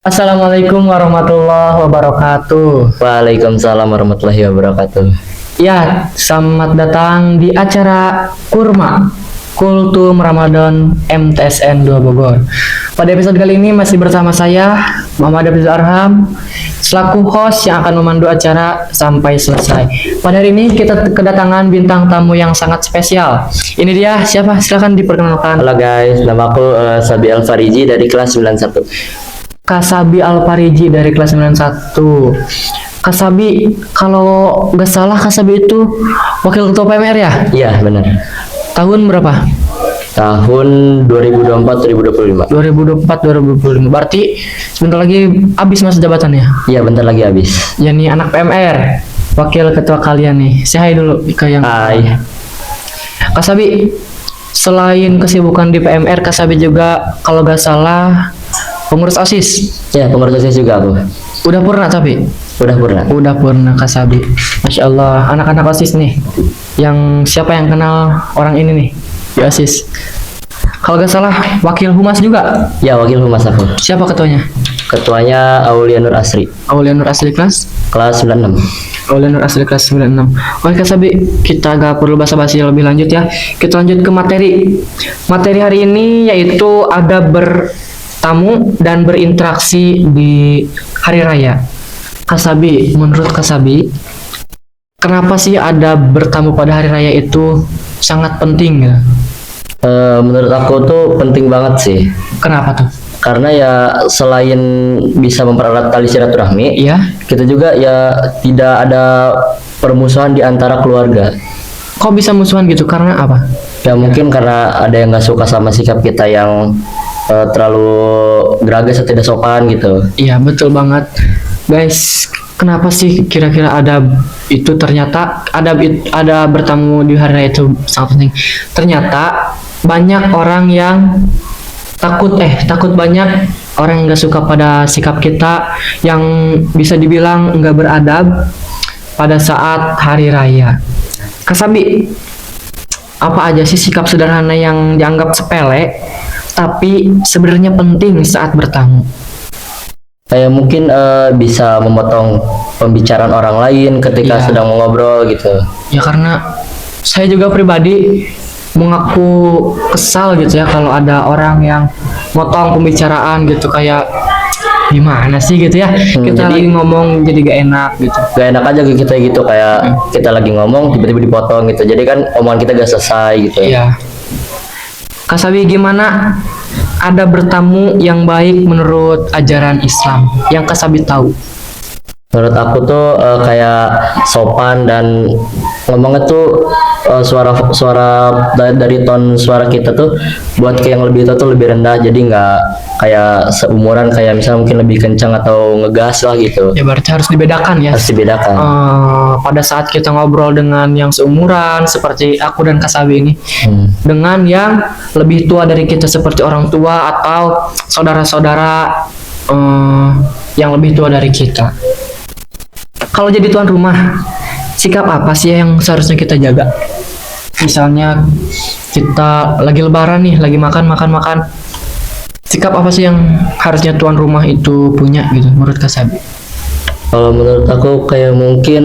Assalamualaikum warahmatullahi wabarakatuh. Waalaikumsalam warahmatullahi wabarakatuh. Ya, selamat datang di acara Kurma Kultum Ramadan MTSN 2 Bogor. Pada episode kali ini masih bersama saya, Muhammad Abdul Arham, selaku host yang akan memandu acara sampai selesai. Pada hari ini kita kedatangan bintang tamu yang sangat spesial. Ini dia, siapa? Silakan diperkenalkan. Halo guys, nama aku Sabi Alfariji dari kelas 91. Kasabi Alpariji dari kelas 91. Kasabi, kalau nggak salah Kasabi itu wakil ketua PMR ya? Iya benar. Tahun berapa? Tahun 2024-2025. 2024-2025. Berarti sebentar lagi habis masa jabatannya. Iya bentar lagi habis. Ya nih anak PMR, wakil ketua kalian nih. Say hi dulu ke yang. Hai. Kasabi, selain kesibukan di PMR, Kasabi juga kalau nggak salah pengurus OSIS. Ya pengurus OSIS juga aku. Udah purna tapi? Udah pernah. Udah purna Kasabi. Masya Allah, anak-anak OSIS nih. Yang siapa yang kenal orang ini nih di OSIS? Kalau nggak salah wakil humas juga. Ya wakil humas aku. Siapa ketuanya? Ketuanya Aulia Nur Asri. Aulia Nur Asli kelas? Kelas 96. Aulia Nur Asli kelas 96. Oke Kasabi, kita gak perlu basa-basi lebih lanjut ya. Kita lanjut ke materi. Materi hari ini yaitu ada bertamu dan berinteraksi di hari raya. Kasabi, menurut Kasabi, kenapa sih ada bertamu pada hari raya itu sangat penting ya? Menurut aku tuh penting banget sih. Kenapa tuh? Karena ya selain bisa mempererat tali silaturahmi, Iya. kita juga ya tidak ada permusuhan di antara keluarga. Kok bisa musuhan gitu? Karena apa? Ya mungkin karena ada yang nggak suka sama sikap kita yang terlalu geragas atau tidak sopan gitu. Iya, betul banget. Guys, kenapa sih kira-kira ada itu ternyata ada bertamu di hari raya itu sangat penting. Ternyata banyak orang yang takut banyak orang yang nggak suka pada sikap kita yang bisa dibilang nggak beradab pada saat hari raya. Kasabi, apa aja sih sikap sederhana yang dianggap sepele tapi sebenarnya penting saat bertamu? Kayak mungkin bisa memotong pembicaraan orang lain ketika Iya. sedang ngobrol gitu. Ya karena saya juga pribadi mengaku kesal gitu ya kalau ada orang yang motong pembicaraan gitu, kayak gimana sih gitu ya, kita jadi- lagi ngomong jadi gak enak gitu. Gak enak aja ke kita gitu, kayak kita lagi ngomong tiba-tiba dipotong gitu. Jadi kan omongan kita gak selesai gitu. Iya. Kasabi, gimana ada bertamu yang baik menurut ajaran Islam yang Kasabi tahu? Menurut aku tuh kayak sopan dan ngomongnya tuh suara dari ton suara kita tuh buat kayak yang lebih tua tuh lebih rendah, jadi nggak kayak seumuran, kayak misalnya mungkin lebih kencang atau ngegas lah gitu. Ya berarti harus dibedakan ya. Harus dibedakan. Pada saat kita ngobrol dengan yang seumuran seperti aku dan Kasabi ini, dengan yang lebih tua dari kita seperti orang tua atau saudara-saudara yang lebih tua dari kita. Kalau jadi tuan rumah, sikap apa sih yang seharusnya kita jaga? Misalnya kita lagi lebaran nih, lagi makan, sikap apa sih yang harusnya tuan rumah itu punya gitu menurut Kasabi? Kalau menurut aku kayak mungkin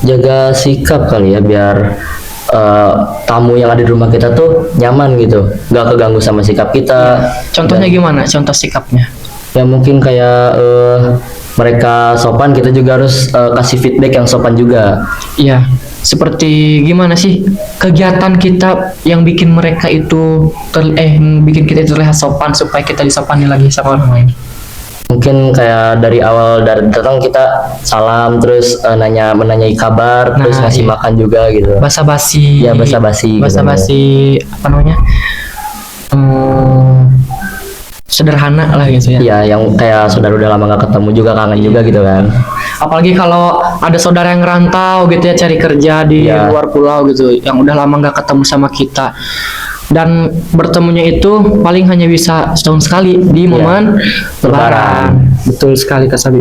jaga sikap kali ya, biar tamu yang ada di rumah kita tuh nyaman gitu, nggak keganggu sama sikap kita. Contohnya gimana? Contoh sikapnya? Ya mungkin kayak mereka sopan, kita juga harus kasih feedback yang sopan juga. Iya, seperti gimana sih kegiatan kita yang bikin mereka itu bikin kita itu terlihat sopan supaya kita disopani lagi sama orang lain? Mungkin kayak dari awal dari datang kita salam, terus menanyai kabar, terus Nah, ngasih iya. makan juga gitu. Basa-basi. Ya basa-basi. Basa-basi apa namanya? Sederhana lah gitu ya. Iya, yang kayak saudara udah lama gak ketemu juga, kangen juga gitu kan. Apalagi kalau ada saudara yang ngerantau gitu ya, cari kerja di Iya. luar pulau gitu, yang udah lama nggak ketemu sama kita, dan bertemunya itu paling hanya bisa setahun sekali di momen Lebaran. Betul sekali Kasabi.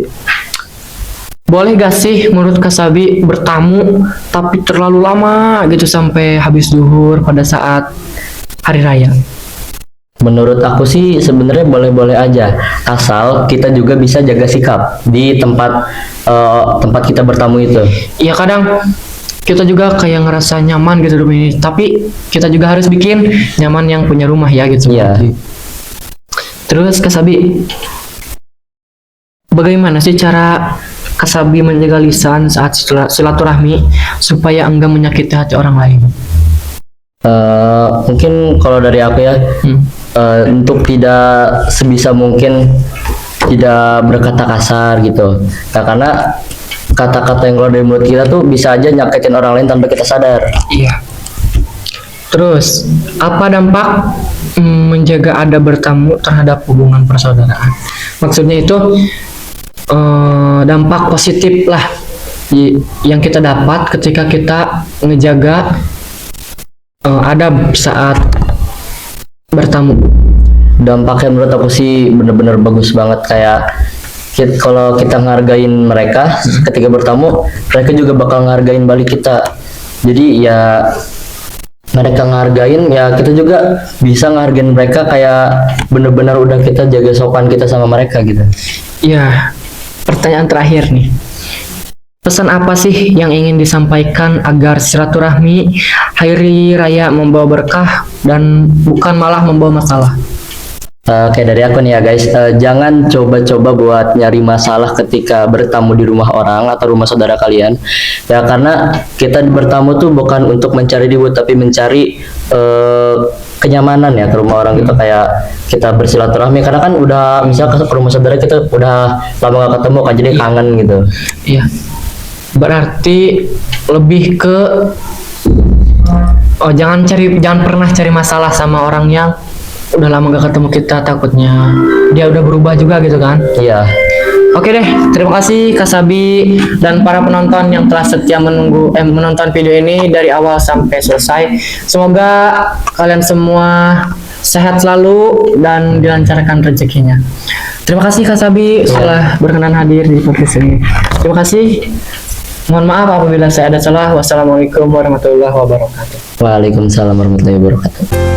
Boleh gak sih menurut Kasabi bertamu tapi terlalu lama gitu sampai habis zuhur pada saat hari raya? Menurut aku sih sebenarnya boleh-boleh aja, asal kita juga bisa jaga sikap di tempat kita bertamu itu. Iya, kadang kita juga kayak ngerasa nyaman gitu di rumah ini, tapi kita juga harus bikin nyaman yang punya rumah ya gitu. Iya. Terus Kak Sabi, bagaimana sih cara Kak Sabi menjaga lisan saat silaturahmi supaya enggak menyakiti hati orang lain? Mungkin kalau dari aku ya, untuk tidak sebisa mungkin tidak berkata kasar gitu. Nah, karena kata-kata yang keluar dari mulut kita tuh bisa aja nyakitin orang lain tanpa kita sadar. Iya. Terus, apa dampak menjaga adab bertamu terhadap hubungan persaudaraan? Maksudnya itu dampak positif lah yang kita dapat ketika kita ngejaga adab saat bertamu. Dampaknya menurut aku sih bener-bener bagus banget, kayak kalau kita ngargain mereka ketika bertamu, mereka juga bakal ngargain balik kita. Jadi ya mereka ngargain, ya kita juga bisa ngargain mereka, kayak bener-bener udah kita jaga sopan kita sama mereka gitu. Iya, pertanyaan terakhir nih. Pesan apa sih yang ingin disampaikan agar silaturahmi hari raya membawa berkah dan bukan malah membawa masalah? Kayak dari aku nih ya guys, jangan coba-coba buat nyari masalah ketika bertamu di rumah orang atau rumah saudara kalian ya, karena kita bertamu tuh bukan untuk mencari ribut, tapi mencari kenyamanan ya ke rumah orang gitu. Kayak kita bersilaturahmi karena kan udah misal ke rumah saudara kita udah lama gak ketemu kan, jadi kangen gitu. Iya, berarti lebih ke jangan pernah cari masalah sama orang yang udah lama gak ketemu kita, takutnya dia udah berubah juga gitu kan. Iya. Oke deh, terima kasih Kak Sabi dan para penonton yang telah setia menonton video ini dari awal sampai selesai. Semoga kalian semua sehat selalu dan dilancarkan rezekinya. Terima kasih Kak Sabi telah berkenan hadir di podcast ini. Terima kasih. Mohon maaf apabila saya ada salah. Wassalamualaikum warahmatullahi wabarakatuh. Waalaikumsalam warahmatullahi wabarakatuh.